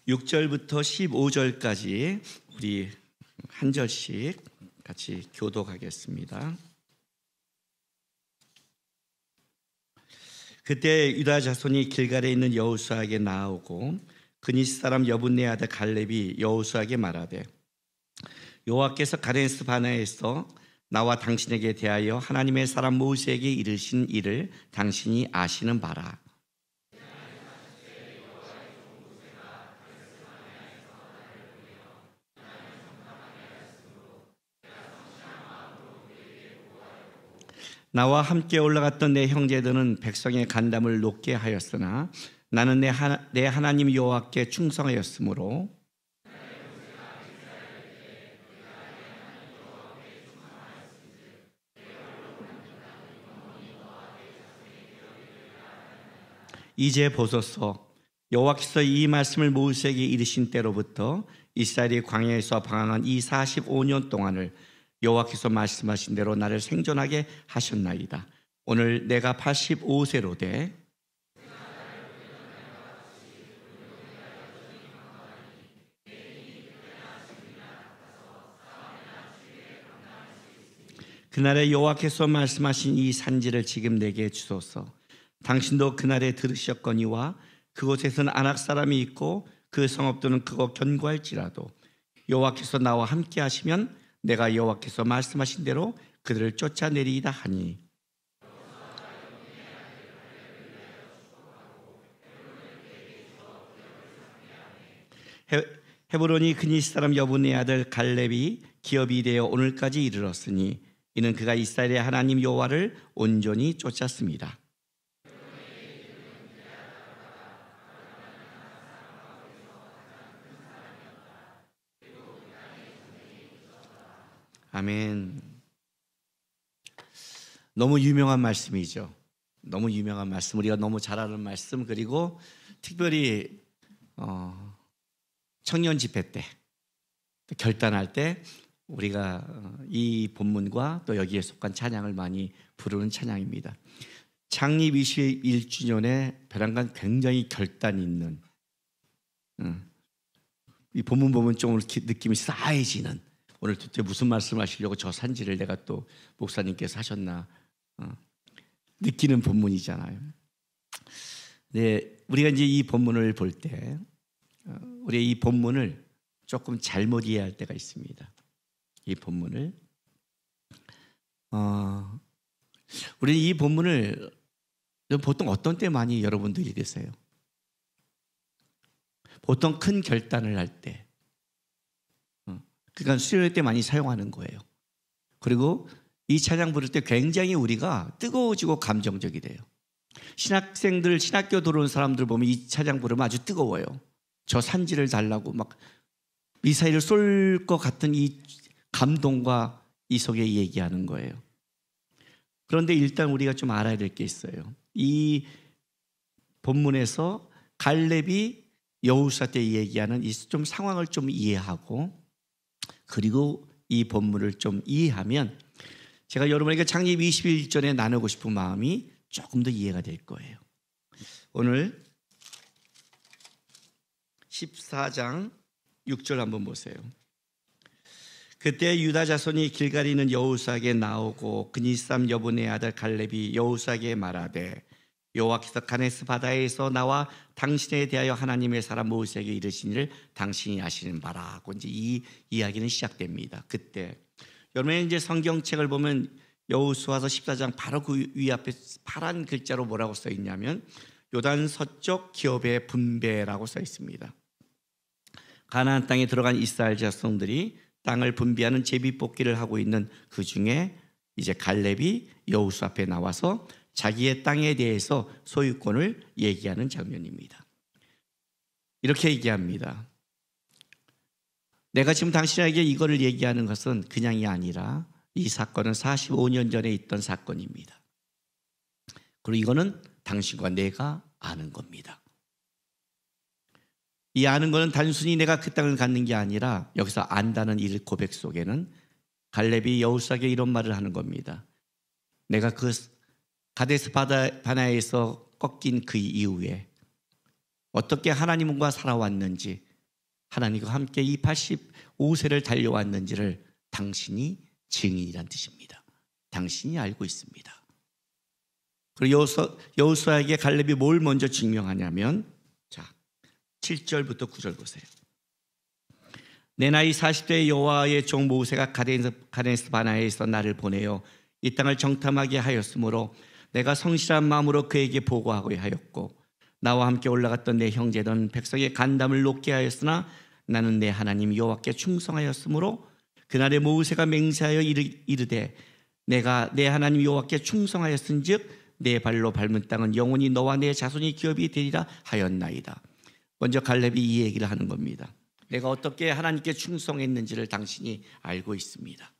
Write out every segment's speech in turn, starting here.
6절부터 15절까지 우리 한 절씩 같이 교독하겠습니다. 그때 유다 자손이 길갈에 있는 여호수아에게 나아오고 그니스 사람 여분네 아들 갈렙이 여호수아에게 말하되 여호와께서 가데스 바네아에서 나와 당신에게 대하여 하나님의 사람 모세에게 이르신 일을 당신이 아시는 바라. 나와 함께 올라갔던 내 형제들은 백성의 간담을 높게 하였으나 나는 내 하나님 여호와께 충성하였으므로 이제 보소서, 여호와께서 이 말씀을 모세에게 이르신 때로부터 이스라엘이 광야에서 방황한 이 45년 동안을 여호와께서 말씀하신 대로 나를 생존하게 하셨나이다. 오늘 내가 85세로 돼 그날에 여호와께서 말씀하신 이 산지를 지금 내게 주소서. 당신도 그날에 들으셨거니와 그곳에서는 아낙 사람이 있고 그 성읍들은 그거 견고할지라도 여호와께서 나와 함께 하시면 내가 여호와께서 말씀하신 대로 그들을 쫓아내리이다 하니 헤브론이 그니스 사람 여분네 아들 갈렙이 기업이 되어 오늘까지 이르렀으니 이는 그가 이스라엘의 하나님 여호와를 온전히 쫓았습니다. 아멘. 너무 유명한 말씀이죠. 너무 유명한 말씀, 우리가 너무 잘 아는 말씀. 그리고 특별히 청년 집회 때 결단할 때 우리가 이 본문과 또 여기에 속한 찬양을 많이 부르는 찬양입니다. 창립 21주년에 벼랑간 굉장히 결단 있는 이 본문 보면 좀 느낌이 싸해지는, 오늘 도대체 무슨 말씀 하시려고 저 산지를 내가 또 목사님께서 하셨나 느끼는 본문이잖아요. 네, 우리가 이제 이 본문을 볼 때 우리 이 본문을 조금 잘못 이해할 때가 있습니다. 이 본문을 우리 이 본문을 보통 어떤 때 많이 여러분들이 읽으세요? 보통 큰 결단을 할 때, 그러니까 수요일 때 많이 사용하는 거예요. 그리고 이 찬양 부를 때 굉장히 우리가 뜨거워지고 감정적이 돼요. 신학생들, 신학교 들어온 사람들 보면 이 찬양 부르면 아주 뜨거워요. 저 산지를 달라고 막 미사일을 쏠 것 같은 이 감동과 이 속에 얘기하는 거예요. 그런데 일단 우리가 좀 알아야 될 게 있어요. 이 본문에서 갈렙이 여호수아 때 얘기하는 이 좀 상황을 좀 이해하고, 그리고 이 본문을 좀 이해하면 제가 여러분에게 창립 20일 전에 나누고 싶은 마음이 조금 더 이해가 될 거예요. 오늘 14장 6절 한번 보세요. 그때 유다 자손이 길갈에 있는 여호수아에게 나오고 그니스 사람 여분네 아들 갈렙이 여호수아에게 말하되 여호와께서 가데스 바다에서 나와 당신에 대하여 하나님의 사람 모세에게 이르신 일을 당신이 아시는 바라고 이제 이 이야기는 시작됩니다. 그때 여러분 이제 성경책을 보면 여호수아서 14장 바로 그 위 앞에 파란 글자로 뭐라고 써 있냐면 요단 서쪽 기업의 분배라고 써 있습니다. 가나안 땅에 들어간 이스라엘 자손들이 땅을 분배하는 제비뽑기를 하고 있는 그 중에 이제 갈렙이 여호수아 앞에 나와서 자기의 땅에 대해서 소유권을 얘기하는 장면입니다. 이렇게 얘기합니다. 내가 지금 당신에게 이거를 얘기하는 것은 그냥이 아니라 이 사건은 45년 전에 있던 사건입니다. 그리고 이거는 당신과 내가 아는 겁니다. 이 아는 것은 단순히 내가 그 땅을 갖는 게 아니라 여기서 안다는 이 고백 속에는 갈렙이 여호수아에게 이런 말을 하는 겁니다. 내가 그 가데스 바네아에서 꺾인 그 이후에 어떻게 하나님과 살아왔는지, 하나님과 함께 이 85세를 달려왔는지를 당신이 증인이란 뜻입니다. 당신이 알고 있습니다. 그리고 여호수아에게 갈렙이 뭘 먼저 증명하냐면, 자, 7절부터 9절 보세요. 내 나이 40대의 여호와의 종 모세가 가데스 바네아에서 나를 보내어 이 땅을 정탐하게 하였으므로 내가 성실한 마음으로 그에게 보고하고 하였고, 나와 함께 올라갔던 내 형제는 백성의 간담을 높게 하였으나 나는 내 하나님 여호와께 충성하였으므로 그날에 모세가 맹세하여 이르되 내가 내 하나님 여호와께 충성하였은즉 내 발로 밟은 땅은 영원히 너와 내 자손이 기업이 되리라 하였나이다. 먼저 갈렙이 이 얘기를 하는 겁니다. 내가 어떻게 하나님께 충성했는지를 당신이 알고 있습니다.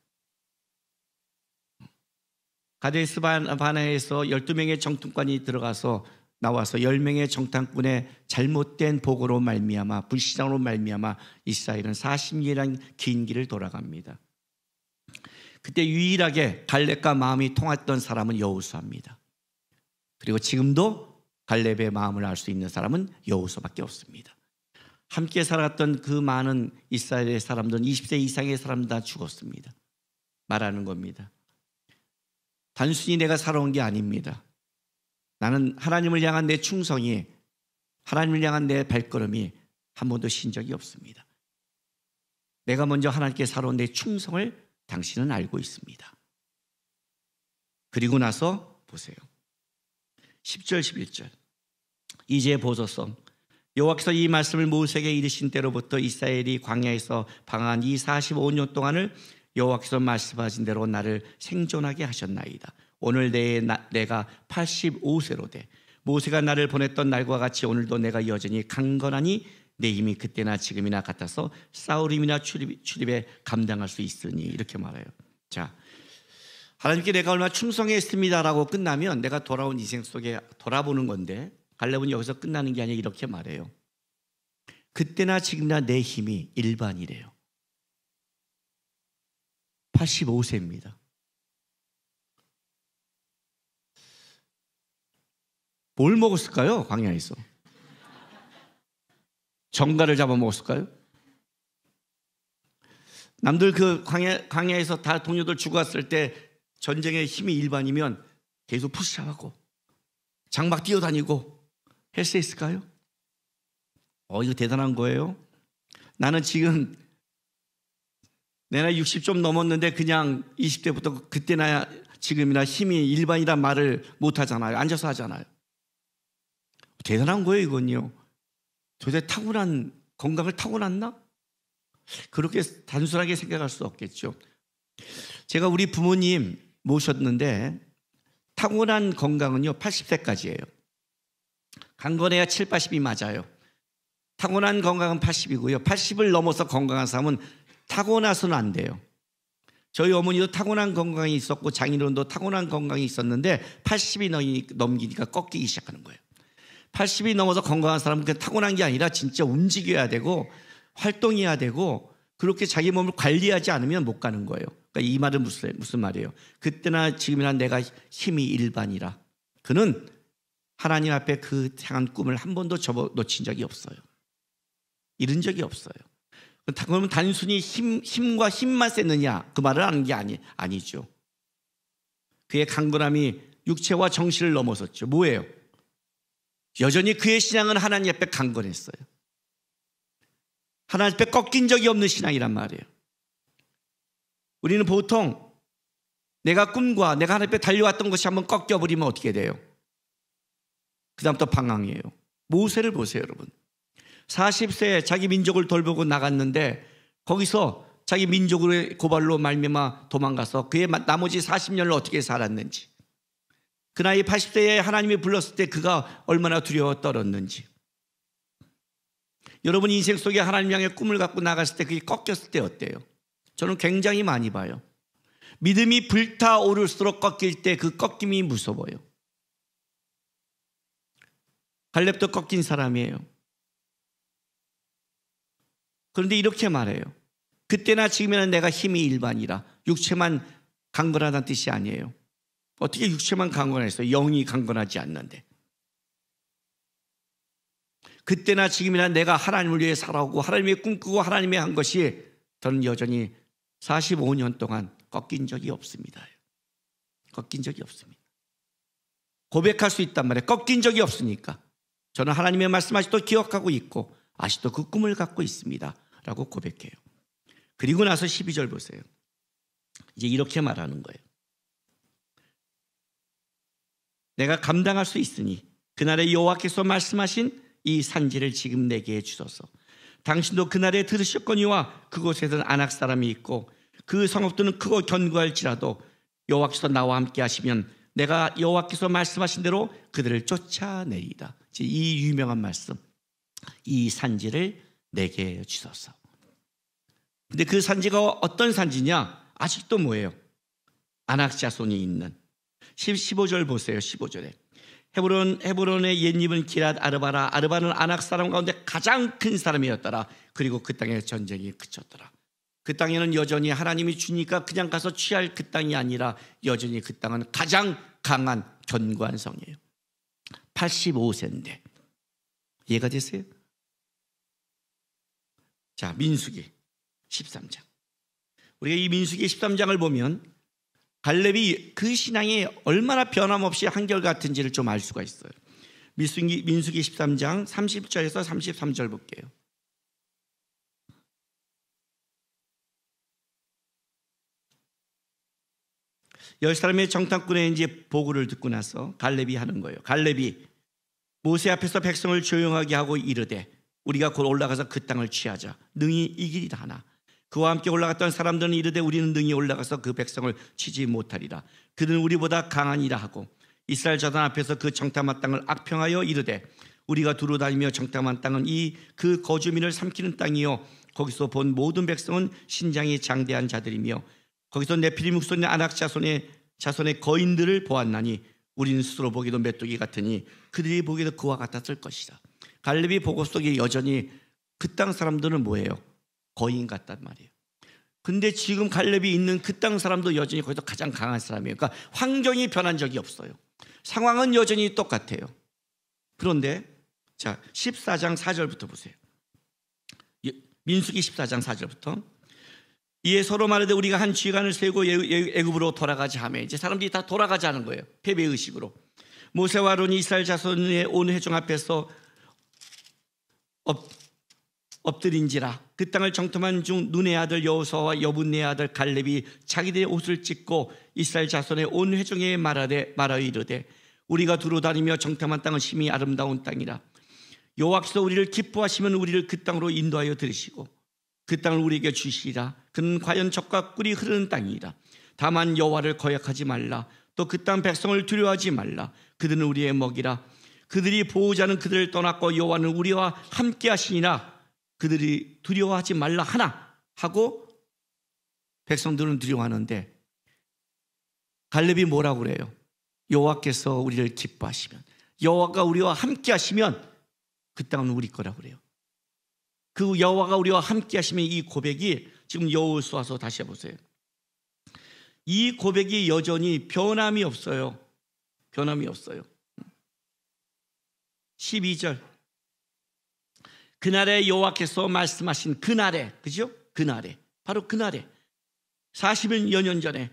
가데스 바네아에서 12명의 정탐관이 들어가서 나와서 10명의 정탐꾼의 잘못된 보고로 말미암아, 불신앙으로 말미암아 이스라엘은 40년이라는 긴 길을 돌아갑니다. 그때 유일하게 갈렙과 마음이 통했던 사람은 여호수아입니다. 그리고 지금도 갈렙의 마음을 알 수 있는 사람은 여호수아밖에 없습니다. 함께 살았던 그 많은 이스라엘의 사람들은 20세 이상의 사람들 다 죽었습니다. 말하는 겁니다. 단순히 내가 살아온 게 아닙니다. 나는 하나님을 향한 내 충성이, 하나님을 향한 내 발걸음이 한 번도 쉰 적이 없습니다. 내가 먼저 하나님께 살아온 내 충성을 당신은 알고 있습니다. 그리고 나서 보세요. 10절 11절. 이제 보소서, 여호와께서 이 말씀을 모세에게 이르신 때로부터 이스라엘이 광야에서 방황한 이 45년 동안을 여호와께서 말씀하신 대로 나를 생존하게 하셨나이다. 오늘 내가 85세로 돼 모세가 나를 보냈던 날과 같이 오늘도 내가 여전히 강건하니 내 힘이 그때나 지금이나 같아서 싸우림이나 출입에 감당할 수 있으니, 이렇게 말해요. 자, 하나님께 내가 얼마나 충성했습니다라고 끝나면 내가 돌아온 인생 속에 돌아보는 건데, 갈렙은 여기서 끝나는 게 아니라 이렇게 말해요. 그때나 지금이나 내 힘이 일반이래요. 85세입니다. 뭘 먹었을까요? 광야에서 정갈을 잡아먹었을까요? 남들 그 광야에서 다 동료들 죽었을 때 전쟁의 힘이 일반이면 계속 푸시하고 장막 뛰어다니고 했을까요? 이거 대단한 거예요. 나는 지금 내 나이 60 좀 넘었는데 그냥 20대부터 그때나 지금이나 힘이 일반이란 말을 못 하잖아요. 앉아서 하잖아요. 대단한 거예요, 이건요. 도대체 타고난 건강을 타고났나? 그렇게 단순하게 생각할 수 없겠죠. 제가 우리 부모님 모셨는데 타고난 건강은요 80세까지예요. 강건해야 7, 80이 맞아요. 타고난 건강은 80이고요. 80을 넘어서 건강한 사람은 타고나서는 안 돼요. 저희 어머니도 타고난 건강이 있었고 장인어른도 타고난 건강이 있었는데 80이 넘기니까 꺾이기 시작하는 거예요. 80이 넘어서 건강한 사람은 그냥 타고난 게 아니라 진짜 움직여야 되고 활동해야 되고 그렇게 자기 몸을 관리하지 않으면 못 가는 거예요. 그러니까 이 말은 무슨 말이에요? 그때나 지금이나 내가 힘이 일반이라. 그는 하나님 앞에 그 향한 꿈을 한 번도 놓친 적이 없어요. 잃은 적이 없어요. 그러면 단순히 힘과 힘만 셌느냐 그 말을 하는 게 아니죠. 그의 강건함이 육체와 정신을 넘어섰죠. 뭐예요? 여전히 그의 신앙은 하나님 앞에 강건했어요. 하나님 앞에 꺾인 적이 없는 신앙이란 말이에요. 우리는 보통 내가 꿈과 내가 하나님 앞에 달려왔던 것이 한번 꺾여버리면 어떻게 돼요? 그 다음부터 방황이에요. 모세를 보세요, 여러분. 40세에 자기 민족을 돌보고 나갔는데 거기서 자기 민족의 고발로 말미암아 도망가서 그의 나머지 40년을 어떻게 살았는지, 그 나이 80세에 하나님이 불렀을 때 그가 얼마나 두려워 떨었는지, 여러분 인생 속에 하나님 향해 꿈을 갖고 나갔을 때 그게 꺾였을 때 어때요? 저는 굉장히 많이 봐요. 믿음이 불타오를수록 꺾일 때 그 꺾임이 무서워요. 갈렙도 꺾인 사람이에요. 그런데 이렇게 말해요. 그때나 지금이나 내가 힘이 일반이라. 육체만 강건하다는 뜻이 아니에요. 어떻게 육체만 강건했어요? 영이 강건하지 않는데. 그때나 지금이나 내가 하나님을 위해 살아오고 하나님의 꿈꾸고 하나님의 한 것이 저는 여전히 45년 동안 꺾인 적이 없습니다. 꺾인 적이 없습니다. 고백할 수 있단 말이에요. 꺾인 적이 없으니까. 저는 하나님의 말씀 아직도 기억하고 있고 아직도 그 꿈을 갖고 있습니다 라고 고백해요. 그리고 나서 12절 보세요. 이제 이렇게 말하는 거예요. 내가 감당할 수 있으니 그날에 여호와께서 말씀하신 이 산지를 지금 내게 주소서. 당신도 그날에 들으셨거니와 그곳에는 아낙 사람이 있고 그 성읍들은 크고 견고할지라도 여호와께서 나와 함께 하시면 내가 여호와께서 말씀하신 대로 그들을 쫓아내리이다. 이 유명한 말씀, 이 산지를 내게 주소서. 근데 그 산지가 어떤 산지냐? 아직도 뭐예요? 아낙 자손이 있는 15절 보세요. 15절에 헤브론의 옛입은 기랏 아르바라. 아르바는 아낙 사람 가운데 가장 큰 사람이었더라. 그리고 그 땅에 전쟁이 그쳤더라. 그 땅에는 여전히 하나님이 주니까 그냥 가서 취할 그 땅이 아니라 여전히 그 땅은 가장 강한 견고한 성이에요. 85세인데 이해가 되세요? 자, 민수기 13장. 우리가 이 민수기 13장을 보면 갈렙이 그 신앙이 얼마나 변함없이 한결같은지를 좀 알 수가 있어요. 민수기 13장 30절에서 33절 볼게요. 열 사람의 정탐꾼의 이제 보고를 듣고 나서 갈렙이 하는 거예요. 갈렙이 모세 앞에서 백성을 조용하게 하고 이르되 우리가 곧 올라가서 그 땅을 취하자. 능히 이기리라 하나 그와 함께 올라갔던 사람들은 이르되 우리는 능히 올라가서 그 백성을 치지 못하리라. 그들은 우리보다 강하니라 하고 이스라엘 자손 앞에서 그 정탐한 땅을 악평하여 이르되 우리가 두루 다니며 정탐한 땅은 이 그 거주민을 삼키는 땅이요 거기서 본 모든 백성은 신장이 장대한 자들이며 거기서 네피림 흑손의 아낙 자손의 거인들을 보았나니 우리는 스스로 보기도 메뚜기 같으니 그들이 보기도 그와 같았을 것이다. 갈렙이 보고 속에 여전히 그 땅 사람들은 뭐예요? 거인 같단 말이에요. 근데 지금 갈렙이 있는 그 땅 사람도 여전히 거기서 가장 강한 사람이에요. 그러니까 환경이 변한 적이 없어요. 상황은 여전히 똑같아요. 그런데 자 14장 4절부터 보세요. 민수기 14장 4절부터 이에 서로 말하되 우리가 한 지간을 세우고 애굽으로 돌아가자 하며 이제 사람들이 다 돌아가자는 거예요. 패배의식으로. 모세와 아론이 이스라엘 자손의 온 회중 앞에서 엎드린지라 그 땅을 정탐한 중 눈의 아들 여호수아와 여분의 아들 갈렙이 자기들의 옷을 찢고 이스라엘 자손의 온 회중에 말하여 이르되 우리가 두루 다니며 정탐한 땅은 심히 아름다운 땅이라. 여호와께서 우리를 기뻐하시면 우리를 그 땅으로 인도하여 들으시고 그 땅을 우리에게 주시리라. 그는 과연 젖과 꿀이 흐르는 땅이라. 다만 여호와를 거역하지 말라. 또 그 땅 백성을 두려워하지 말라. 그들은 우리의 먹이라. 그들이 보호자는 그들을 떠났고 여호와는 우리와 함께 하시니라. 그들이 두려워하지 말라 하나 하고 백성들은 두려워하는데 갈렙이 뭐라고 그래요? 여호와께서 우리를 기뻐하시면 여호와가 우리와 함께 하시면 그 땅은 우리 거라고 그래요. 그 여호와가 우리와 함께 하시면 이 고백이 지금 여호수아서 다시 해보세요. 이 고백이 여전히 변함이 없어요. 변함이 없어요. 12절 그날에 여호와께서 말씀하신 그날에 그죠? 그날에 바로 그날에 40여 년 전에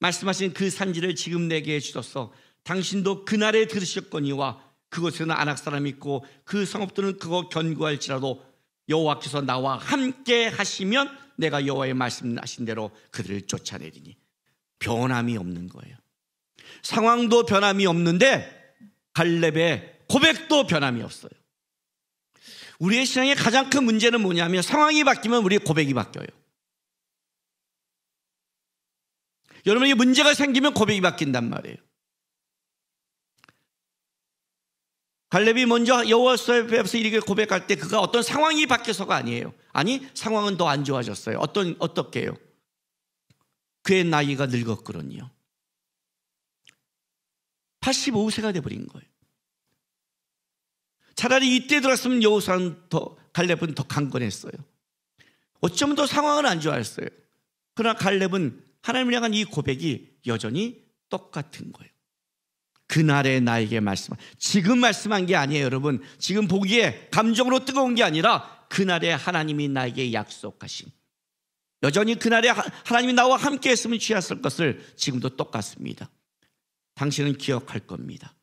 말씀하신 그 산지를 지금 내게 주소서. 당신도 그날에 들으셨거니와 그곳에는 아낙 사람이 있고 그 성읍들은 크고 견고할지라도 여호와께서 나와 함께 하시면 내가 여호와의 말씀하신 대로 그들을 쫓아내리니. 변함이 없는 거예요. 상황도 변함이 없는데 갈렙의 고백도 변함이 없어요. 우리의 신앙의 가장 큰 문제는 뭐냐면 상황이 바뀌면 우리의 고백이 바뀌어요. 여러분에게 문제가 생기면 고백이 바뀐단 말이에요. 갈렙이 먼저 여호와 앞에서 이렇게 고백할 때 그가 어떤 상황이 바뀌어서가 아니에요. 아니 상황은 더 안 좋아졌어요. 어떻게요? 그의 나이가 늙었거든요. 85세가 돼버린 거예요. 차라리 이때 들었으면 여호수아는 갈렙은 더 강건했어요. 어쩌면 더 상황은 안 좋아했어요. 그러나 갈렙은 하나님을 향한 이 고백이 여전히 똑같은 거예요. 그날에 나에게 지금 말씀한 게 아니에요, 여러분. 지금 보기에 감정으로 뜨거운 게 아니라 그날에 하나님이 나에게 약속하신, 여전히 그날에 하나님이 나와 함께 했으면 취했을 것을 지금도 똑같습니다. 당신은 기억할 겁니다.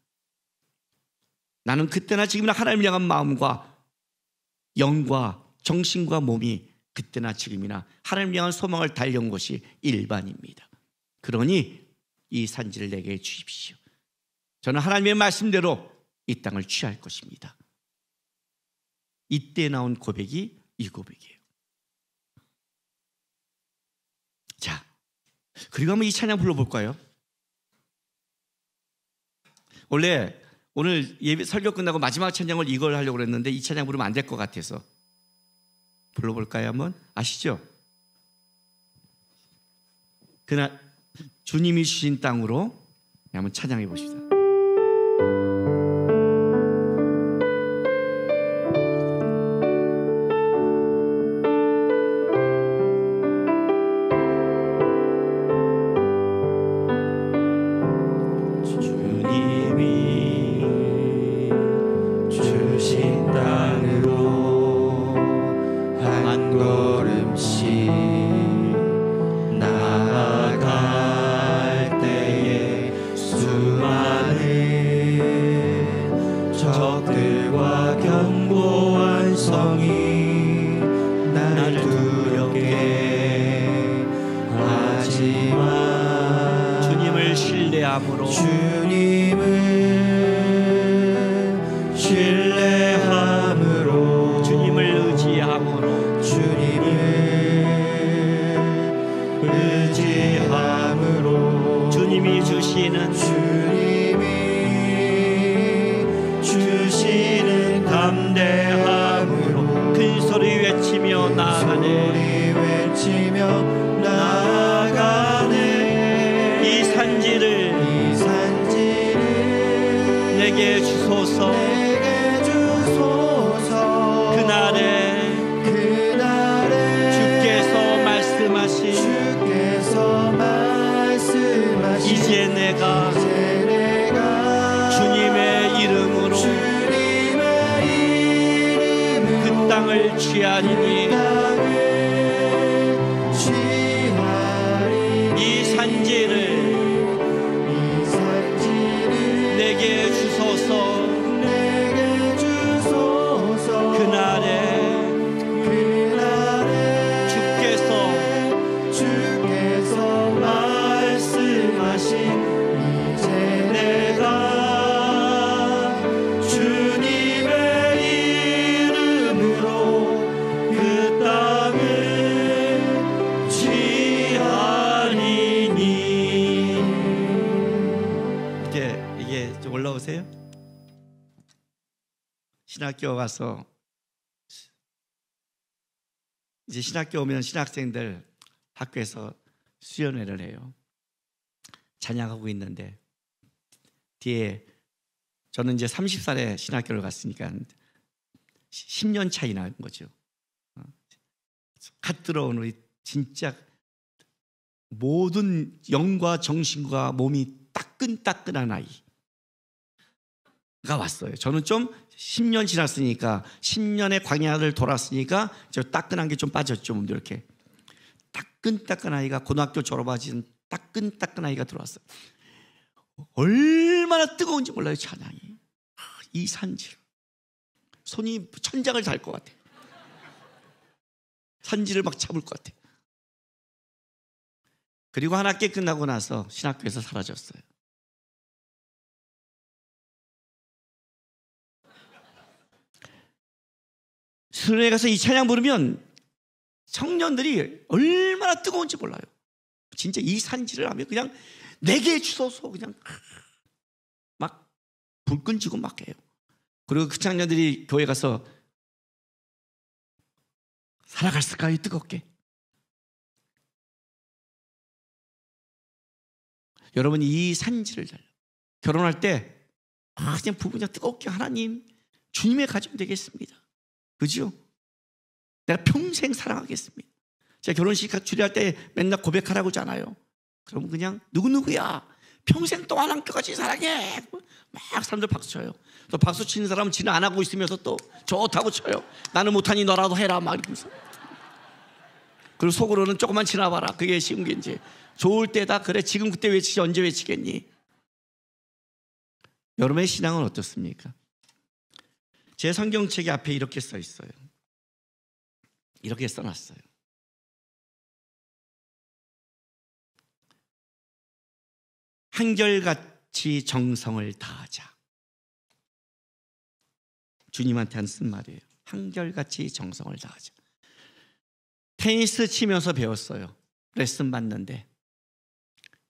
나는 그때나 지금이나 하나님을 향한 마음과 영과 정신과 몸이 그때나 지금이나 하나님을 향한 소망을 달려온 것이 일반입니다. 그러니 이 산지를 내게 주십시오. 저는 하나님의 말씀대로 이 땅을 취할 것입니다. 이때 나온 고백이 이 고백이에요. 자, 그리고 한번 이 찬양 불러볼까요? 원래 오늘 예배 설교 끝나고 마지막 찬양을 이걸 하려고 했는데 이 찬양 부르면 안 될 것 같아서 불러볼까요? 한번? 아시죠? 그날 주님이 주신 땅으로 한번 찬양해 보십시다. 신학교 가서 이제 신학교 오면 신학생들 학교에서 수련회를 해요. 찬양하고 있는데 뒤에 저는 이제 30살에 신학교를 갔으니까 10년 차이 나는 거죠. 갓 들어온 우리 진짜 모든 영과 정신과 몸이 따끈따끈한 아이가 왔어요. 저는 좀 10년 지났으니까 10년의 광야를 돌았으니까 저 따끈한 게 좀 빠졌죠. 이렇게 따끈따끈 아이가 고등학교 졸업하신 따끈따끈 아이가 들어왔어요. 얼마나 뜨거운지 몰라요. 찬양이 이 산지 손이 천장을 달 것 같아. 산지를 막 잡을 것 같아. 그리고 한 학기 끝나고 나서 신학교에서 사라졌어요. 수련회 가서 이 찬양 부르면 청년들이 얼마나 뜨거운지 몰라요. 진짜 이 산지를 하면 그냥 내게 주소서 그냥 막 불 끈지고 막 해요. 그리고 그 청년들이 교회 가서 살아갔을까요? 뜨겁게. 여러분이 이 산지를 잘 결혼할 때 그냥 부부 그냥 뜨겁게 하나님 주님의 가정 되겠습니다. 그죠? 내가 평생 사랑하겠습니다. 제가 결혼식 주례할 때 맨날 고백하라고 하잖아요. 그러면 그냥 누구누구야 평생 동안 한결같이 사랑해. 막 사람들 박수 쳐요. 또 박수 치는 사람은 지는 안 하고 있으면서 또 좋다고 쳐요. 나는 못하니 너라도 해라 막 이러면서. 그리고 속으로는 조금만 지나봐라. 그게 쉬운 게 이제 좋을 때다. 그래 지금 그때 외치지 언제 외치겠니? 여러분의 신앙은 어떻습니까? 제 성경책에 앞에 이렇게 써 있어요. 이렇게 써놨어요. 한결같이 정성을 다하자. 주님한테 쓴 말이에요. 한결같이 정성을 다하자. 테니스 치면서 배웠어요. 레슨 받는데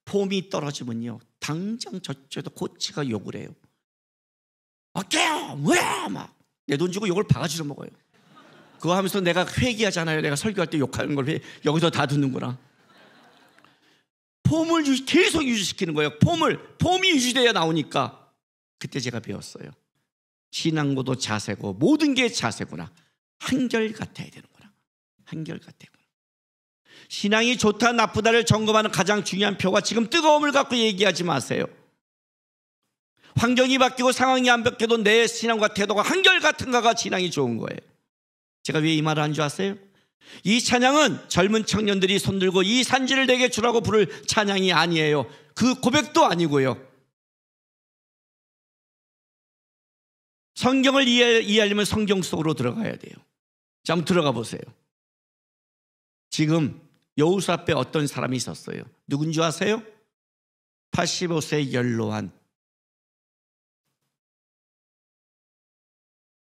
폼이 떨어지면요 당장 저쪽에도 코치가 욕을 해요. 어때요? 왜? 막 내 돈 주고 욕을 바가지로 먹어요. 그거 하면서 내가 회개하잖아요. 내가 설교할 때 욕하는 걸 여기서 다 듣는구나. 폼을 계속 유지시키는 거예요. 폼이 유지돼야 나오니까. 그때 제가 배웠어요. 신앙고도 자세고 모든 게 자세구나. 한결같아야 되는구나. 한결같아야. 신앙이 좋다 나쁘다를 점검하는 가장 중요한 표가 지금 뜨거움을 갖고 얘기하지 마세요. 환경이 바뀌고 상황이 안 바뀌어도 내 신앙과 태도가 한결같은가가 신앙이 좋은 거예요. 제가 왜 이 말을 한 줄 아세요? 이 찬양은 젊은 청년들이 손들고 이 산지를 내게 주라고 부를 찬양이 아니에요. 그 고백도 아니고요. 성경을 이해하려면 성경 속으로 들어가야 돼요. 자, 한번 들어가 보세요. 지금 여호수 앞에 어떤 사람이 있었어요. 누군지 아세요? 85세 연로한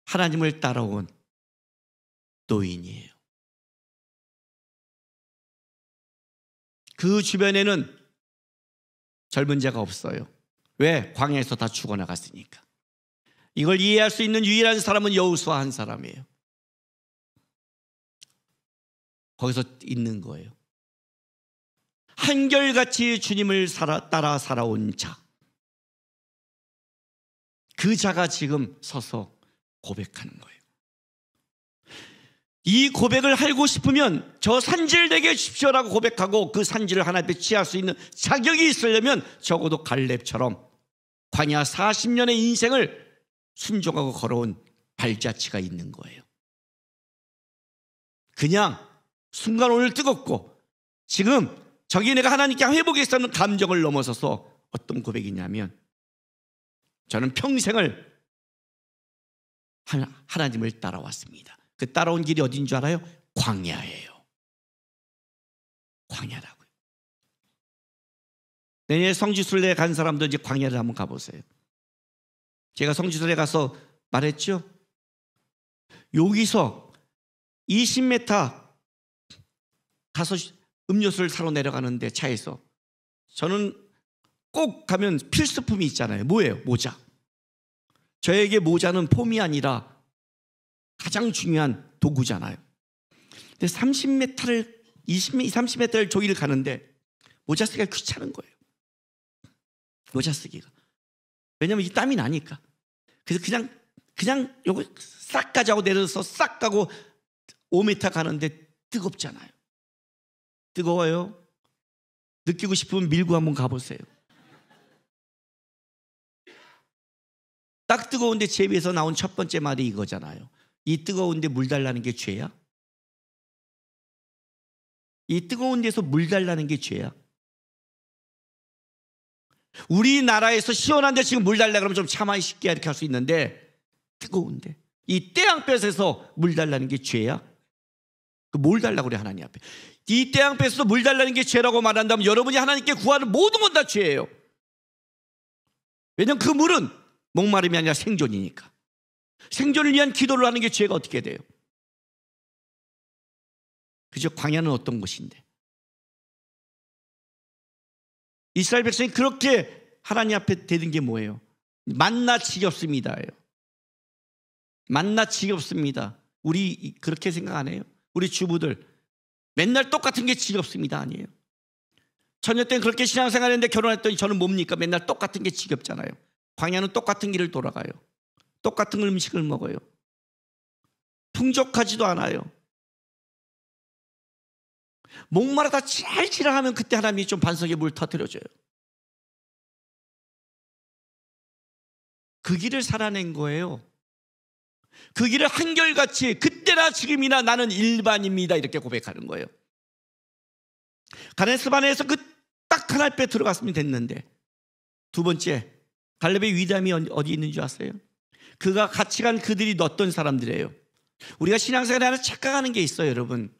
하나님을 따라온 노인이에요. 그 주변에는 젊은 자가 없어요. 왜? 광야에서 다 죽어나갔으니까. 이걸 이해할 수 있는 유일한 사람은 여호수아 한 사람이에요. 거기서 있는 거예요. 한결같이 주님을 따라 살아온 자. 그 자가 지금 서서 고백하는 거예요. 이 고백을 하고 싶으면 저 산지를 내게 주십시오라고 고백하고 그 산지를 하나님 앞에 취할 수 있는 자격이 있으려면 적어도 갈렙처럼 광야 40년의 인생을 순종하고 걸어온 발자취가 있는 거예요. 그냥 순간 오늘 뜨겁고 지금 저기 내가 하나님께 회복했다는 감정을 넘어서서 어떤 고백이냐면 저는 평생을 하나님을 따라왔습니다. 그 따라온 길이 어딘 줄 알아요? 광야예요. 광야라고요. 내년에 성지순례 간 사람도 이제 광야를 한번 가보세요. 제가 성지순례 가서 말했죠. 여기서 20m 가서 음료수를 사러 내려가는데 차에서 저는 꼭 가면 필수품이 있잖아요. 뭐예요? 모자. 저에게 모자는 폼이 아니라 가장 중요한 도구잖아요. 근데 30m를 30m를 저기를 가는데 모자 쓰기가 귀찮은 거예요. 모자 쓰기가. 왜냐면 이 땀이 나니까. 그래서 그냥 요거 싹 가자고 내려서 싹 가고 5m 가는데 뜨겁잖아요. 뜨거워요. 느끼고 싶으면 밀고 한번 가보세요. 딱 뜨거운데 제비에서 나온 첫 번째 말이 이거잖아요. 이 뜨거운데 물 달라는 게 죄야? 이 뜨거운 데서 물 달라는 게 죄야? 우리나라에서 시원한 데 지금 물 달라 그러면 좀 참아 쉽게 이렇게 할 수 있는데 뜨거운데 이 태양볕에서 물 달라는 게 죄야? 뭘 달라고 그래 하나님 앞에. 이 태양볕에서 물 달라는 게 죄라고 말한다면 여러분이 하나님께 구하는 모든 건 다 죄예요. 왜냐하면 그 물은 목마름이 아니라 생존이니까. 생존을 위한 기도를 하는 게 죄가 어떻게 돼요? 그죠? 광야는 어떤 곳인데 이스라엘 백성이 그렇게 하나님 앞에 대는 게 뭐예요? 만나 지겹습니다예요. 만나 지겹습니다. 우리 그렇게 생각 안 해요? 우리 주부들 맨날 똑같은 게 지겹습니다 아니에요? 처녀 때는 그렇게 신앙생활 했는데 결혼했더니 저는 뭡니까? 맨날 똑같은 게 지겹잖아요. 광야는 똑같은 길을 돌아가요. 똑같은 음식을 먹어요. 풍족하지도 않아요. 목마르다 잘 지나가면 그때 하나님이 좀 반석에 물 터뜨려줘요. 그 길을 살아낸 거예요. 그 길을 한결같이 그때나 지금이나 나는 일반입니다 이렇게 고백하는 거예요. 가데스바네에서 그 딱 한 알페 들어갔으면 됐는데, 두 번째, 갈렙의 위대함이 어디 있는 줄 아세요? 그가 같이 간 그들이 어떤 사람들이에요? 우리가 신앙생활에 하나 착각하는 게 있어요, 여러분.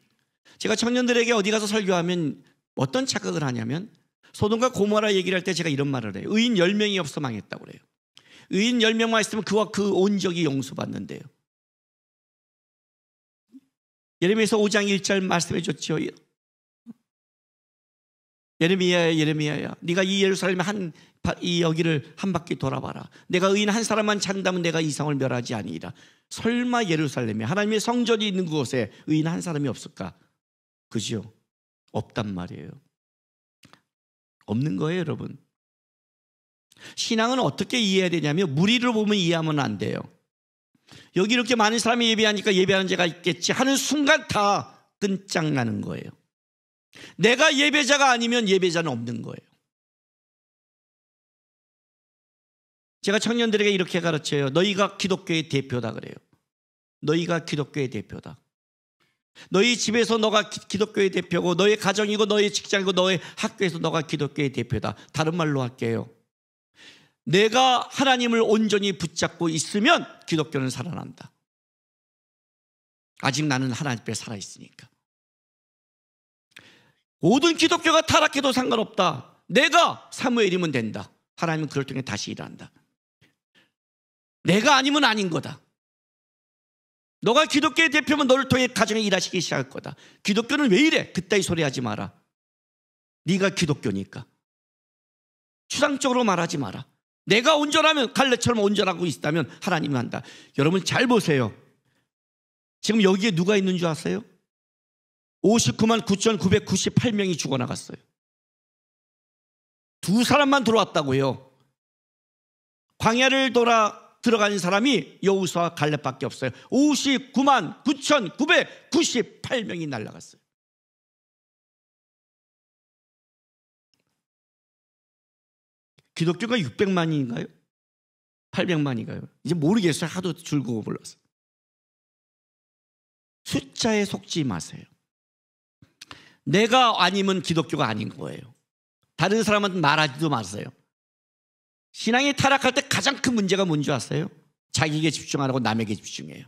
제가 청년들에게 어디 가서 설교하면 어떤 착각을 하냐면, 소돔과 고모라 얘기를 할 때 제가 이런 말을 해요. 의인 10명이 없어 망했다고 그래요. 의인 10명만 있으면 그와 그 온 적이 용서받는데요. 예레미야서 5장 1절 말씀해 줬죠. 예레미야야, 네가 이 예루살렘 이 여기를 한 바퀴 돌아봐라. 내가 의인 한 사람만 찾는다면 내가 이 성을 멸하지 아니이라. 설마 예루살렘에 하나님의 성전이 있는 곳에 의인 한 사람이 없을까? 그죠? 없단 말이에요. 없는 거예요, 여러분. 신앙은 어떻게 이해해야 되냐면, 무리로 보면 이해하면 안 돼요. 여기 이렇게 많은 사람이 예배하니까 예배하는 자가 있겠지 하는 순간 다 끝장나는 거예요. 내가 예배자가 아니면 예배자는 없는 거예요. 제가 청년들에게 이렇게 가르쳐요. 너희가 기독교의 대표다 그래요. 너희가 기독교의 대표다. 너희 집에서 너가 기독교의 대표고, 너의 가정이고, 너의 직장이고, 너의 학교에서 너가 기독교의 대표다. 다른 말로 할게요. 내가 하나님을 온전히 붙잡고 있으면 기독교는 살아난다. 아직 나는 하나님 앞에 살아있으니까. 모든 기독교가 타락해도 상관없다. 내가 사무엘이면 된다. 하나님은 그걸 통해 다시 일한다. 내가 아니면 아닌 거다. 너가 기독교의 대표면 너를 통해 가정에 일하시기 시작할 거다. 기독교는 왜 이래? 그따위 소리 하지 마라. 네가 기독교니까. 추상적으로 말하지 마라. 내가 온전하면, 갈렙처럼 온전하고 있다면 하나님이 한다. 여러분 잘 보세요. 지금 여기에 누가 있는 줄 아세요? 59만 9,998명이 죽어나갔어요. 두 사람만 들어왔다고요. 광야를 들어가는 사람이 여호수아와 갈렙밖에 없어요. 59만 9,998명이 날아갔어요. 기독교가 600만인가요? 800만인가요? 이제 모르겠어요. 하도 줄고 몰라서. 숫자에 속지 마세요. 내가 아니면 기독교가 아닌 거예요. 다른 사람한테 말하지도 마세요. 신앙이 타락할 때 가장 큰 문제가 뭔지 아세요? 자기에게 집중 안 하고 남에게 집중해요.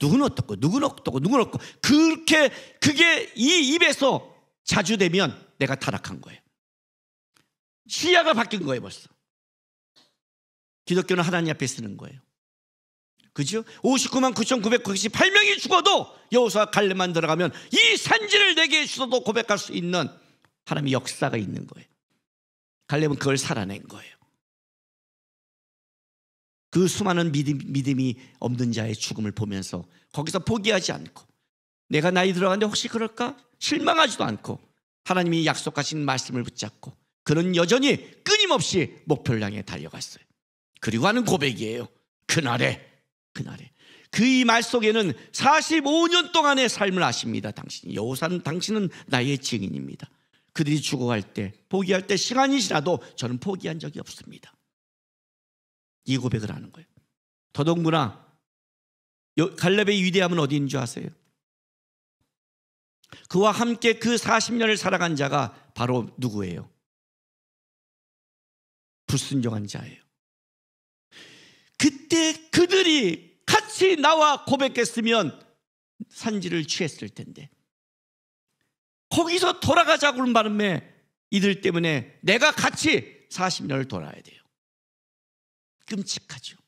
누구는 어떻고 누구는 어떻고 누구는 어떻고, 그게 이 입에서 자주 되면 내가 타락한 거예요. 시야가 바뀐 거예요. 벌써. 기독교는 하나님 앞에 쓰는 거예요. 그죠? 59만 9,998명이 죽어도 여호수아 갈렙만 들어가면 이 산지를 내게 주소도 고백할 수 있는 하나님의 역사가 있는 거예요. 갈렙은 그걸 살아낸 거예요. 그 수많은 믿음이 없는 자의 죽음을 보면서 거기서 포기하지 않고, 내가 나이 들어가는데 혹시 그럴까? 실망하지도 않고 하나님이 약속하신 말씀을 붙잡고, 그는 여전히 끊임없이 목표를 향해 달려갔어요. 그리고 하는 고백이에요. 그날에 그 이 말 속에는 45년 동안의 삶을 아십니다. 당신이 여호사는, 당신은 나의 증인입니다. 그들이 죽어갈 때, 포기할 때 시간이 지나도 저는 포기한 적이 없습니다. 이 고백을 하는 거예요. 더더군다나 갈렙의 위대함은 어디 있는 줄 아세요? 그와 함께 그 40년을 살아간 자가 바로 누구예요? 불순종한 자예요. 그때 그들이 같이 나와 고백했으면 산지를 취했을 텐데, 거기서 돌아가자고 하는 바람에 이들 때문에 내가 같이 40년을 돌아야 돼요. 끔찍하죠.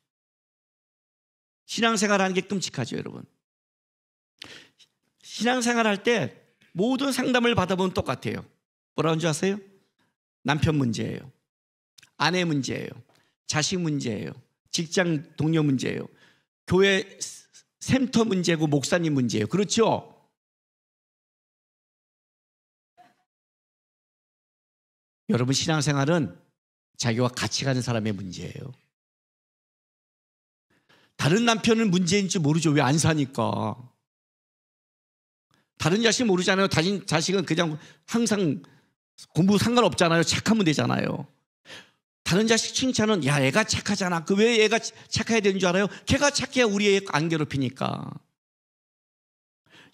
신앙생활하는 게 끔찍하죠, 여러분. 신앙생활할 때 모든 상담을 받아보면 똑같아요. 뭐라는 줄 아세요? 남편 문제예요. 아내 문제예요. 자식 문제예요. 직장 동료 문제예요. 교회 샘터 문제고 목사님 문제예요. 그렇죠? 여러분, 신앙생활은 자기와 같이 가는 사람의 문제예요. 다른 남편은 문제인 줄 모르죠. 왜 안 사니까. 다른 자식 모르잖아요. 다른 자식은 그냥 항상 공부 상관없잖아요. 착하면 되잖아요. 다른 자식 칭찬은 야 애가 착하잖아. 그 왜 애가 착해야 되는 줄 알아요? 걔가 착해야 우리 애 안 괴롭히니까.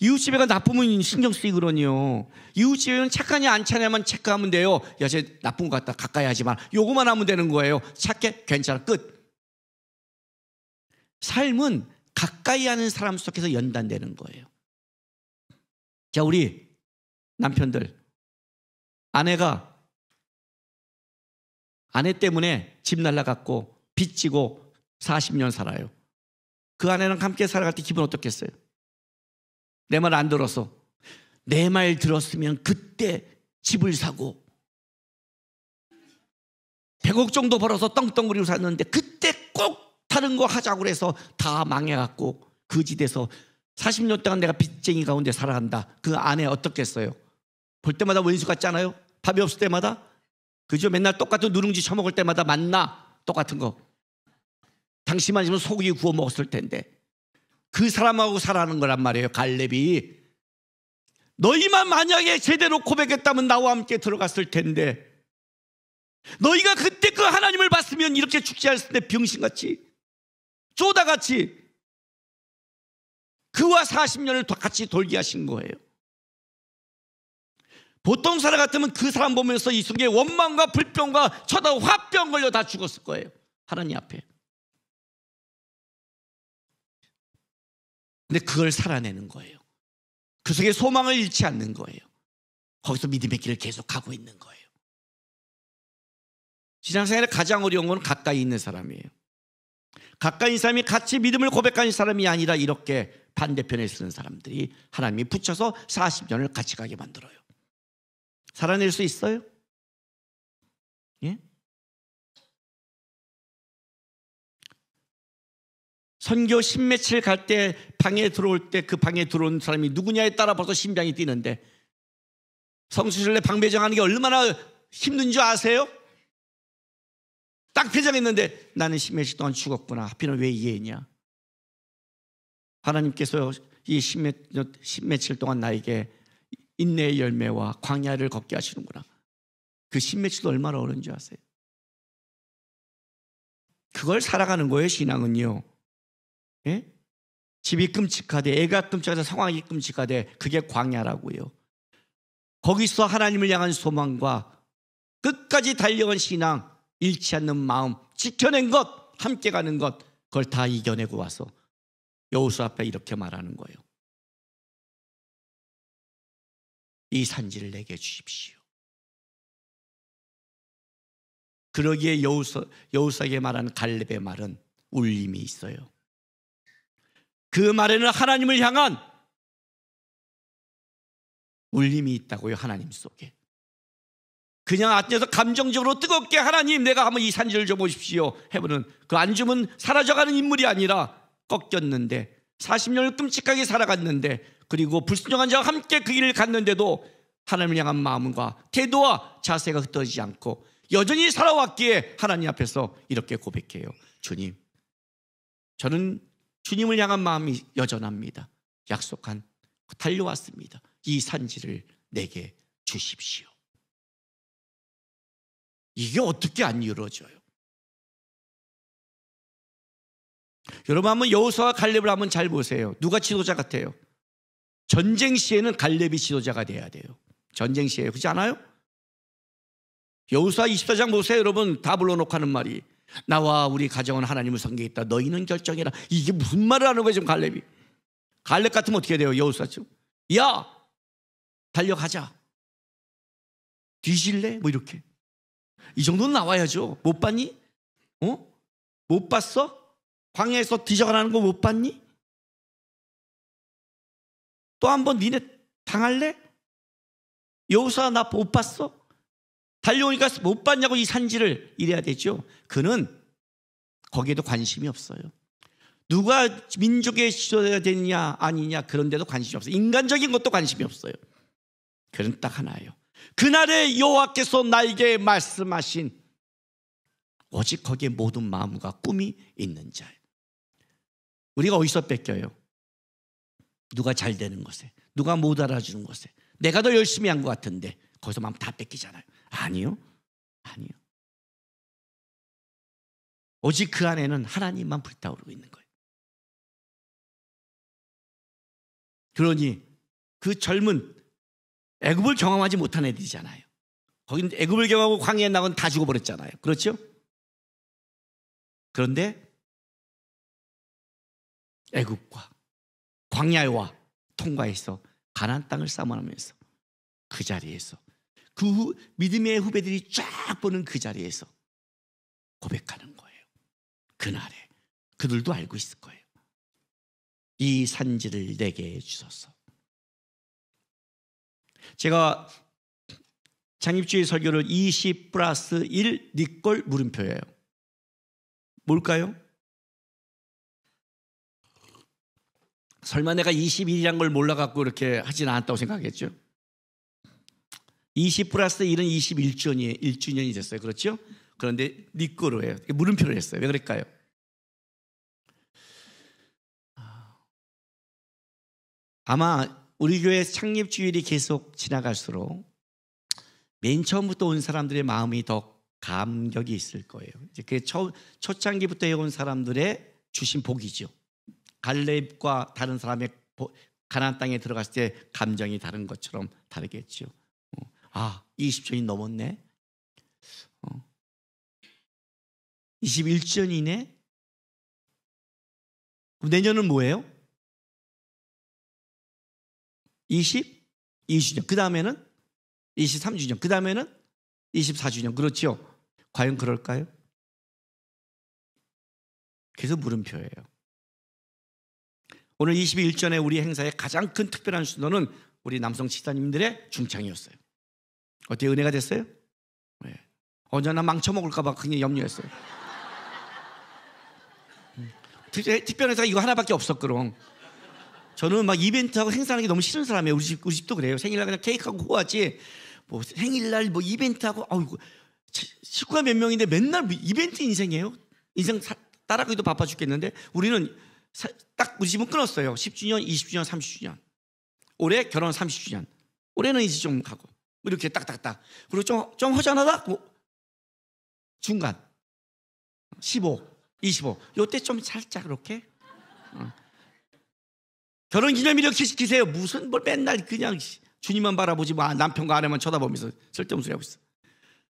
이웃집 애가 나쁘면 신경 쓰이거든요. 이웃집 애는 착하냐 안 착하냐만 체크하면 돼요. 야 쟤 나쁜 것 같다 가까이 하지 마. 요거만 하면 되는 거예요. 착해? 괜찮아 끝. 삶은 가까이 하는 사람 속에서 연단되는 거예요. 자, 우리 남편들, 아내가 아내 때문에 집 날라갔고 빚지고 40년 살아요. 그 아내랑 함께 살아갈 때 기분 어떻겠어요? 내 말 안 들어서. 내 말 들었으면 그때 집을 사고 100억 정도 벌어서 떵떵거리고 샀는데 그때 꼭 다른 거 하자고 그래서 다 망해갖고 거지돼서 40년 동안 내가 빚쟁이 가운데 살아간다. 그 아내 어떻겠어요? 볼 때마다 원수 같잖아요. 밥이 없을 때마다. 그죠? 맨날 똑같은 누룽지 처먹을 때마다 만나 똑같은 거. 당신만 있으면 소고기 구워 먹었을 텐데. 그 사람하고 살아가는 거란 말이에요. 갈렙이. 너희만 만약에 제대로 고백했다면 나와 함께 들어갔을 텐데, 너희가 그때 그 하나님을 봤으면 이렇게 죽지 않았을 텐데, 병신같이 쪼다같이 그와 40년을 같이 돌게 하신 거예요. 보통 사람 같으면 그 사람 보면서 이 속에 원망과 불평과 쳐다 화병 걸려 다 죽었을 거예요. 하나님 앞에. 근데 그걸 살아내는 거예요. 그 속에 소망을 잃지 않는 거예요. 거기서 믿음의 길을 계속 가고 있는 거예요. 신앙생활에 가장 어려운 건 가까이 있는 사람이에요. 가까이 있는 사람이 같이 믿음을 고백하는 사람이 아니라 이렇게 반대편에 쓰는 사람들이 하나님이 붙여서 40년을 같이 가게 만들어요. 살아낼 수 있어요? 예? 선교 십매칠 갈 때 방에 들어올 때 그 방에 들어온 사람이 누구냐에 따라 벌써 심장이 뛰는데, 성수실내 방 배정하는 게 얼마나 힘든 줄 아세요? 딱 배정했는데 나는 십매칠 동안 죽었구나. 하필은 왜 이해했냐? 하나님께서 이 십매칠 동안 나에게 인내의 열매와 광야를 걷게 하시는구나. 그 십매칠도 얼마나 어려운 줄 아세요? 그걸 살아가는 거예요. 신앙은요. 예? 집이 끔찍하되, 애가 끔찍하되, 상황이 끔찍하되, 그게 광야라고요. 거기서 하나님을 향한 소망과 끝까지 달려간 신앙, 잃지 않는 마음, 지켜낸 것, 함께 가는 것, 그걸 다 이겨내고 와서 여호수아 앞에 이렇게 말하는 거예요. 이 산지를 내게 주십시오. 그러기에 여호수아에게 말하는 갈렙의 말은 울림이 있어요. 그 말에는 하나님을 향한 울림이 있다고요. 하나님 속에. 그냥 앉아서 감정적으로 뜨겁게 하나님 내가 한번 이 산지를 줘보십시오 해보는, 그 안 주면 사라져가는 인물이 아니라 꺾였는데 40년을 끔찍하게 살아갔는데, 그리고 불순종한 자와 함께 그 길을 갔는데도 하나님을 향한 마음과 태도와 자세가 흩어지지 않고 여전히 살아왔기에 하나님 앞에서 이렇게 고백해요. 주님, 저는 주님을 향한 마음이 여전합니다. 약속한 달려왔습니다. 이 산지를 내게 주십시오. 이게 어떻게 안 이루어져요? 여러분 한번 여호수아와 갈렙을 한번 잘 보세요. 누가 지도자 같아요? 전쟁 시에는 갈렙이 지도자가 돼야 돼요. 전쟁 시에. 그렇지 않아요? 여호수아 24장 보세요. 여러분 다 불러놓고 하는 말이, 나와 우리 가정은 하나님을 섬기겠다. 너희는 결정해라. 이게 무슨 말을 하는 거예요 지금 갈렙이? 갈렙 같으면 어떻게 돼요? 여호수아죠. 야 달려가자. 뒤질래? 뭐 이렇게. 이 정도는 나와야죠. 못 봤니? 못 봤어? 광야에서 뒤져가라는 거 못 봤니? 또 한 번 니네 당할래? 여호수아 나 못 봤어? 달려오니까 못 봤냐고 이 산지를 이래야 되죠. 그는 거기에도 관심이 없어요. 누가 민족의 지도자가 되느냐 아니냐 그런 데도 관심이 없어요. 인간적인 것도 관심이 없어요. 그는 딱 하나예요. 그날에 여호와께서 나에게 말씀하신, 오직 거기에 모든 마음과 꿈이 있는 자예요. 우리가 어디서 뺏겨요? 누가 잘 되는 것에, 누가 못 알아주는 것에, 내가 더 열심히 한 것 같은데 거기서 마음 다 뺏기잖아요. 아니요. 오직 그 안에는 하나님만 불타오르고 있는 거예요. 그러니 그 젊은 애굽을 경험하지 못한 애들이잖아요. 거기는 애굽을 경험하고 광야에 나가면 다 죽어버렸잖아요. 그렇죠? 그런데 애굽과 광야와 통과해서 가나안 땅을 싸움하면서 그 자리에서 그 믿음의 후배들이 쫙 보는 그 자리에서 고백하는 거예요. 그날에 그들도 알고 있을 거예요. 이 산지를 내게 주소서. 제가 창립주의 설교를 20+1 니꼴 물음표예요. 뭘까요? 설마 내가 21이란 걸 몰라갖고 이렇게 하진 않았다고 생각했죠. 20+1은 21주년이 됐어요. 그렇죠? 그런데 니꼴로 해요. 물음표를 했어요. 왜 그럴까요? 아마 우리 교회 창립주일이 계속 지나갈수록 맨 처음부터 온 사람들의 마음이 더 감격이 있을 거예요. 이제 그 초창기부터 해온 사람들의 주신 복이죠. 갈렙과 다른 사람의 가나안 땅에 들어갔을 때 감정이 다른 것처럼 다르겠죠. 20전이 넘었네. 21전이네. 내년은 뭐예요? 22주년. 그 다음에는 23주년. 그 다음에는 24주년. 그렇죠? 과연 그럴까요? 그래서 물음표예요. 오늘 21전에 우리 행사의 가장 큰 특별한 순서는 우리 남성 지사님들의 중창이었어요. 어때요? 은혜가 됐어요? 네. 언제나 망쳐먹을까봐 그냥 염려했어요. 특별 행사가 이거 하나밖에 없었거든. 저는 막 이벤트하고 행사하는 게 너무 싫은 사람이에요. 우리 집도 그래요. 생일날 그냥 케이크하고 호하지. 뭐 생일날 뭐 이벤트하고, 식구가 몇 명인데 맨날 이벤트 인생이에요. 인생 따라가기도 바빠 죽겠는데 우리는 딱 우리 집은 끊었어요. 10주년, 20주년, 30주년. 올해 결혼 30주년. 올해는 이제 좀 가고 이렇게 딱딱딱. 그리고 좀 허전하다? 중간 15, 25. 요때 좀 살짝 이렇게. 결혼기념일 이렇게 시키세요. 무슨 뭘 맨날 그냥 주님만 바라보지 남편과 아내만 쳐다보면서 쓸데없는 소리 하고 있어.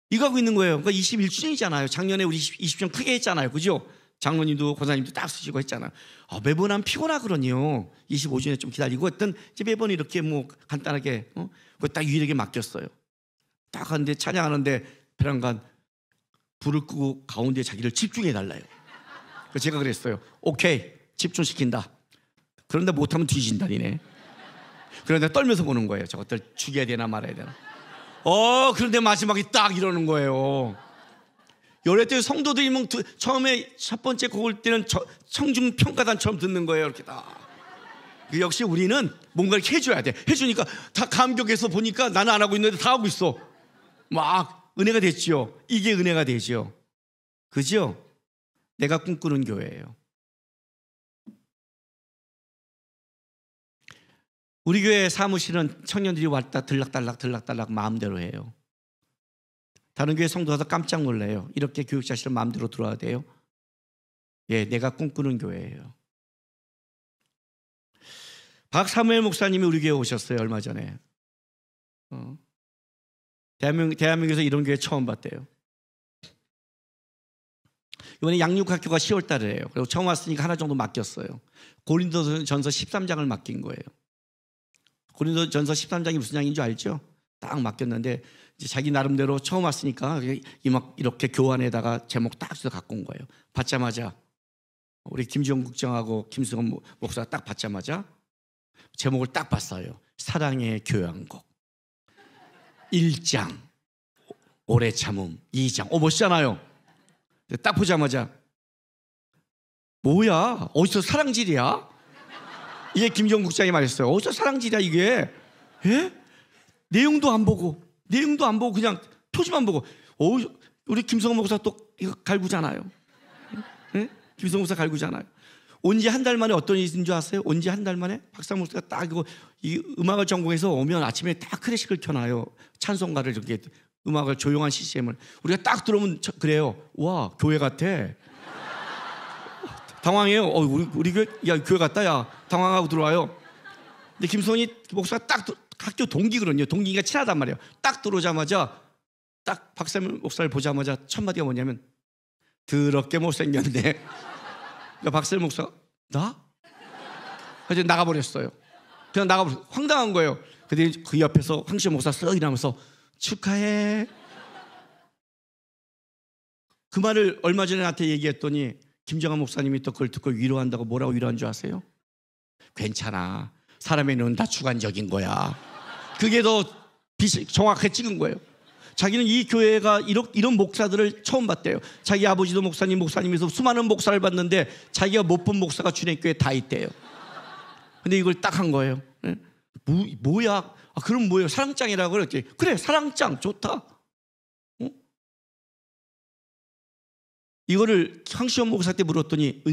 이거 하고 있는 거예요. 그러니까 21주년이잖아요. 작년에 우리 20주년 크게 했잖아요. 그죠? 장로님도 권사님도 딱 쓰시고 했잖아요. 매번 하면 피곤하거든요. 25주년에 좀 기다리고 했던 이제 매번 이렇게 뭐 간단하게 그거 딱 유일하게 맡겼어요. 딱 하는데 찬양하는데 베란간 불을 끄고 가운데 자기를 집중해 달라요. 그래서 제가 그랬어요. 오케이, 집중시킨다. 그런데 못하면 뒤진다 니네. 그런데 떨면서 보는 거예요. 저것들 죽여야 되나 말아야 되나. 그런데 마지막에 딱 이러는 거예요. 요래 때 성도들이 처음에 첫 번째 곡을 때는 청중평가단처럼 듣는 거예요. 이렇게 다. 역시 우리는 뭔가를 해줘야 돼. 해주니까 다 감격해서 보니까 나는 안 하고 있는데 다 하고 있어. 막 은혜가 됐죠. 이게 은혜가 되죠. 그죠? 내가 꿈꾸는 교회예요. 우리 교회 사무실은 청년들이 왔다 들락달락 마음대로 해요. 다른 교회 성도 가서 깜짝 놀래요. 이렇게 교육자실은 마음대로 들어와야 돼요? 예, 내가 꿈꾸는 교회예요. 박사무엘 목사님이 우리 교회에 오셨어요. 얼마 전에. 대한민국에서 이런 교회 처음 봤대요. 이번에 양육학교가 10월 달에요. 그리고 처음 왔으니까 하나 정도 맡겼어요. 고린도전서 13장을 맡긴 거예요. 고린도전서 13장이 무슨 장인 줄 알죠? 딱 맡겼는데 이제 자기 나름대로 처음 왔으니까 이렇게 교환에다가 제목 딱 써서 갖고 온 거예요. 받자마자 우리 김지영 국장하고 김승원 목사가 딱 받자마자 제목을 딱 봤어요. 사랑의 교양곡 1장 오래 참음 2장. 멋있잖아요. 딱 보자마자 뭐야? 어디서 사랑질이야? 이게 김지영 국장이 말했어요. 어디서 사랑질이야 이게? 예? 내용도 안 보고 그냥 표지만 보고. 우리 김성호 목사 또 이거 갈구잖아요. 예? 김성호 목사 갈구잖아요. 온 지 한 달 만에 어떤 일인 줄 아세요? 온 지 한 달 만에 박사 목사가 딱 이 음악을 전공해서 오면 아침에 딱 클래식을 켜놔요. 찬송가를 이렇게 음악을 조용한 CCM을 우리가 딱 들어오면 그래요. 와, 교회 같아. 당황해요. 우리 교회, 야, 교회 갔다, 야. 당황하고 들어와요. 근데 김성훈이 목사가 딱 학교 동기거든요. 동기가 친하단 말이에요. 딱 들어오자마자 딱 박사님 목사를 보자마자 첫 마디가 뭐냐면 더럽게 못생겼네. 그러니까 박사님 목사가 나? 그래서 나가버렸어요. 그냥 나가버렸어요. 황당한 거예요. 근데 그 옆에서 황시호 목사 쓱 일하면서 축하해. 그 말을 얼마 전에 나한테 얘기했더니 김정한 목사님이 또 그걸 듣고 위로한다고 뭐라고 위로한 줄 아세요? 괜찮아. 사람의 눈은 다 주관적인 거야. 그게 더 정확하게 찍은 거예요. 자기는 이 교회가 이런 목사들을 처음 봤대요. 자기 아버지도 목사님에서 수많은 목사를 봤는데 자기가 못 본 목사가 주님교회에 다 있대요. 근데 이걸 딱 한 거예요. 뭐야? 그럼 뭐예요? 사랑장이라고 그랬지. 그래, 사랑장 좋다. 이거를 황시원 목사 때 물었더니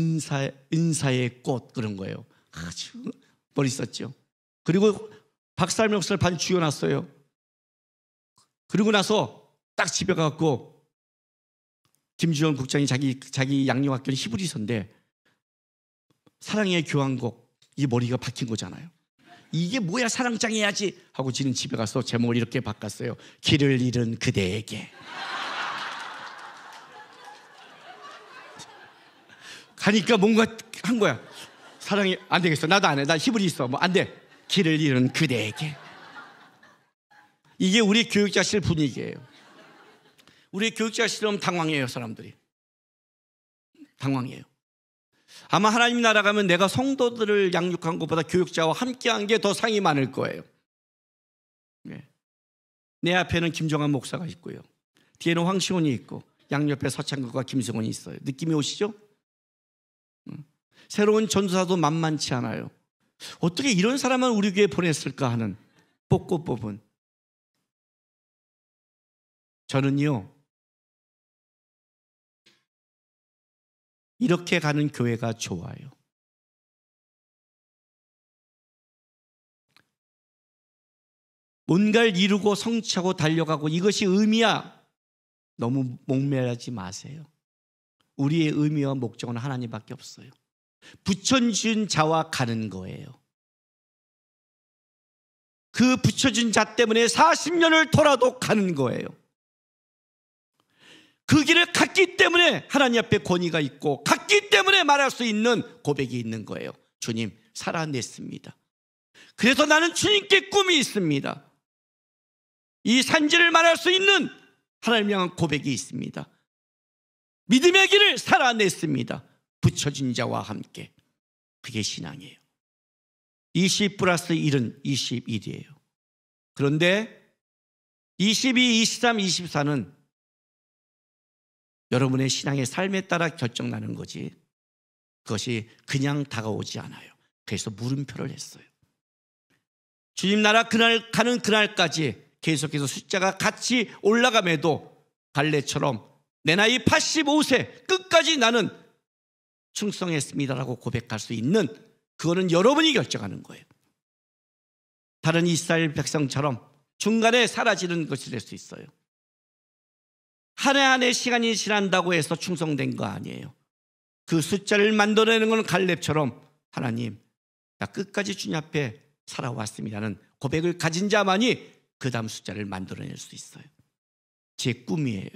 은사의 꽃 그런 거예요. 아주 멋있었죠. 그리고 박살명 목사를 반 죽여놨어요. 그리고 나서 딱 집에 가갖고 김주현 국장이 자기 양육학교는 히브리서인데 사랑의 교환곡 이 머리가 박힌 거잖아요. 이게 뭐야 사랑장 해야지 하고 지는 집에 가서 제목을 이렇게 바꿨어요. 길을 잃은 그대에게. 가니까 뭔가 한 거야. 사랑이 안 되겠어. 나도 안 해. 나 히브리 있어. 뭐 안 돼. 길을 잃은 그대에게. 이게 우리 교육자실 분위기예요. 우리 교육자실은 당황해요. 사람들이 당황해요. 아마 하나님 나라 가면 내가 성도들을 양육한 것보다 교육자와 함께한 게 더 상이 많을 거예요. 내 앞에는 김정한 목사가 있고요. 뒤에는 황시훈이 있고 양옆에 서창근과 김승원이 있어요. 느낌이 오시죠? 새로운 전도사도 만만치 않아요. 어떻게 이런 사람을 우리 교회에 보냈을까 하는 뽑고 뽑은. 저는요 이렇게 가는 교회가 좋아요. 뭔가를 이루고 성취하고 달려가고 이것이 의미야. 너무 목매하지 마세요. 우리의 의미와 목적은 하나님밖에 없어요. 붙여준 자와 가는 거예요. 그 붙여준 자 때문에 40년을 돌아도 가는 거예요. 그 길을 갔기 때문에 하나님 앞에 권위가 있고 갔기 때문에 말할 수 있는 고백이 있는 거예요. 주님 살아냈습니다. 그래서 나는 주님께 꿈이 있습니다. 이 산지를 말할 수 있는 하나님 향한 고백이 있습니다. 믿음의 길을 살아냈습니다. 붙여준 자와 함께. 그게 신앙이에요. 20 플러스 1은 21이에요. 그런데 22, 23, 24는 여러분의 신앙의 삶에 따라 결정나는 거지 그것이 그냥 다가오지 않아요. 그래서 물음표를 했어요. 주님 나라 그날 가는 그날까지 계속해서 숫자가 같이 올라감에도 갈렙처럼 내 나이 85세 끝까지 나는 충성했습니다라고 고백할 수 있는 그거는 여러분이 결정하는 거예요. 다른 이스라엘 백성처럼 중간에 사라지는 것이 될 수 있어요. 한 해 한 해 시간이 지난다고 해서 충성된 거 아니에요. 그 숫자를 만들어내는 건 갈렙처럼 하나님 나 끝까지 주님 앞에 살아왔습니다는 고백을 가진 자만이 그 다음 숫자를 만들어낼 수 있어요. 제 꿈이에요.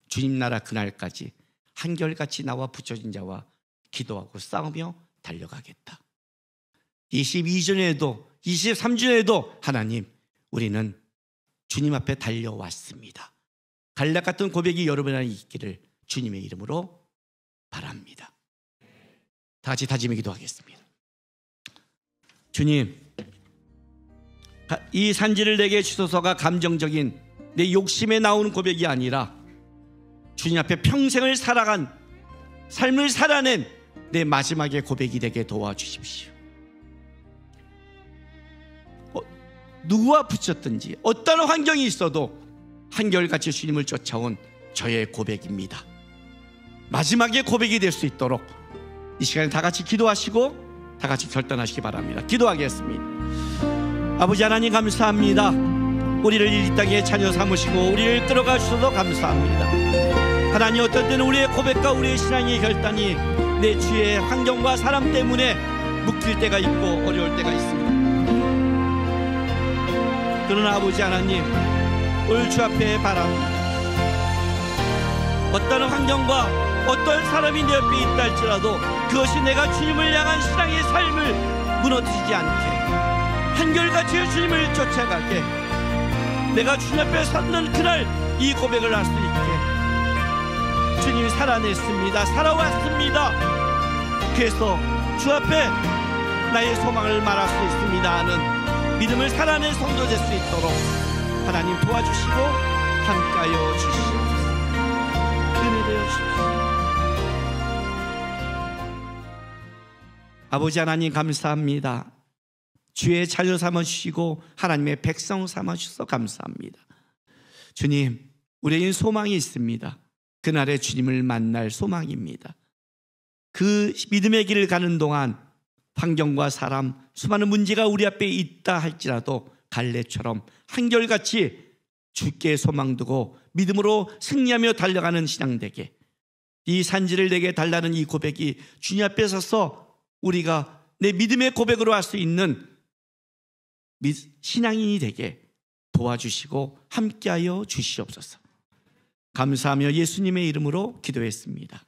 주님 나라 그날까지 한결같이 나와 붙여진 자와 기도하고 싸우며 달려가겠다. 22주년에도 23주년에도 하나님 우리는 주님 앞에 달려왔습니다. 갈렙 같은 고백이 여러분 안에 있기를 주님의 이름으로 바랍니다. 다 같이 다짐의 기도하겠습니다. 주님 이 산지를 내게 주소서가 감정적인 내 욕심에 나오는 고백이 아니라 주님 앞에 평생을 살아간 삶을 살아낸 내 마지막의 고백이 되게 도와주십시오. 누구와 붙였든지 어떤 환경이 있어도 한결같이 주님을 쫓아온 저의 고백입니다. 마지막의 고백이 될 수 있도록 이 시간에 다 같이 기도하시고 다 같이 결단하시기 바랍니다. 기도하겠습니다. 아버지 하나님 감사합니다. 우리를 이 땅에 자녀 삼으시고 우리를 끌어가 주셔서 감사합니다. 하나님 어떤 때는 우리의 고백과 우리의 신앙의 결단이 내 주위의 환경과 사람 때문에 묶일 때가 있고 어려울 때가 있습니다. 그러나 아버지 하나님, 오늘 주 앞에 바랍니다. 어떤 환경과 어떤 사람이 내 옆에 있다 할지라도 그것이 내가 주님을 향한 신앙의 삶을 무너뜨리지 않게, 한결같이 주님을 쫓아가게, 내가 주님 앞에 섰는 그날 이 고백을 할 수 있게, 주님이 살아냈습니다, 살아왔습니다, 그래서 주 앞에 나의 소망을 말할 수 있습니다 하는 믿음을 살아낸 성도 될 수 있도록 하나님 도와주시고 함께하여 주시옵소서. 은혜 되어 주십시오. 아버지 하나님 감사합니다. 주의 자녀 삼아주시고 하나님의 백성 삼아주셔서 감사합니다. 주님, 우리에겐 소망이 있습니다. 그날의 주님을 만날 소망입니다. 그 믿음의 길을 가는 동안 환경과 사람, 수많은 문제가 우리 앞에 있다 할지라도 갈렙처럼 한결같이 주께 소망 두고 믿음으로 승리하며 달려가는 신앙되게, 이 산지를 내게 달라는 이 고백이 주님 앞에 서서 우리가 내 믿음의 고백으로 할 수 있는 신앙인이 되게 도와주시고 함께하여 주시옵소서. 감사하며 예수님의 이름으로 기도했습니다.